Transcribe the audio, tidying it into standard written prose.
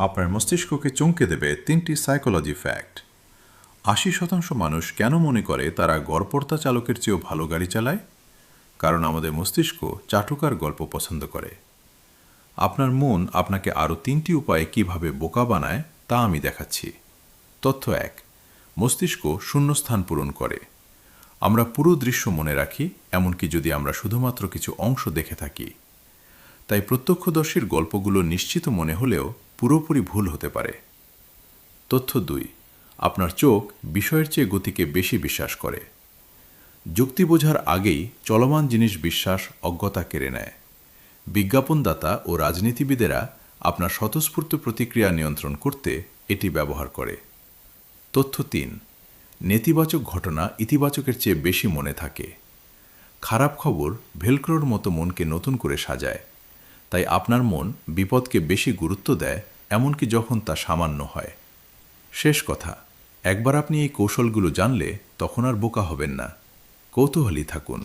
আপনার মস্তিষ্ককে চমকে দেবে 3টি সাইকোলজি ফ্যাক্ট। ৮০% মানুষ কেন মনে করে তারা গড়পড়তা চালকের চেয়েও ভালো গাড়ি চালায়? কারণ আমাদের মস্তিষ্ক চাটুকার গল্প পছন্দ করে। আপনার মন আপনাকে আরও 3টি উপায়ে কিভাবে বোকা বানায় তা আমি দেখাচ্ছি। তথ্য ১, মস্তিষ্ক শূন্যস্থান পূরণ করে। আমরা পুরো দৃশ্য মনে রাখি, এমনকি যদি আমরা শুধুমাত্র কিছু অংশ দেখে থাকি। তাই প্রত্যক্ষদর্শীর গল্পগুলো নিশ্চিত মনে হলেও পুরোপুরি ভুল হতে পারে। তথ্য ২, আপনার চোখ বিষয়ের চেয়ে গতিকে বেশি বিশ্বাস করে। যুক্তি বোঝার আগেই চলমান জিনিস বিশ্বাস অজ্ঞতা কেড়ে নেয়। বিজ্ঞাপনদাতা ও রাজনীতিবিদেরা আপনার স্বতঃস্ফূর্ত প্রতিক্রিয়া নিয়ন্ত্রণ করতে এটি ব্যবহার করে। তথ্য ৩, নেতিবাচক ঘটনা ইতিবাচকের চেয়ে বেশি মনে থাকে। খারাপ খবর ভেলক্রোর মতো মনকে নতুন করে সাজায়। তাই আপনার মন বিপদকে বেশি গুরুত্ব দেয়, এমনকি যখন তা সামান্য হয়। শেষ কথা, একবার আপনি এই কৌশলগুলো জানলে তখন আর বোকা হবেন না, কৌতূহলী থাকুন।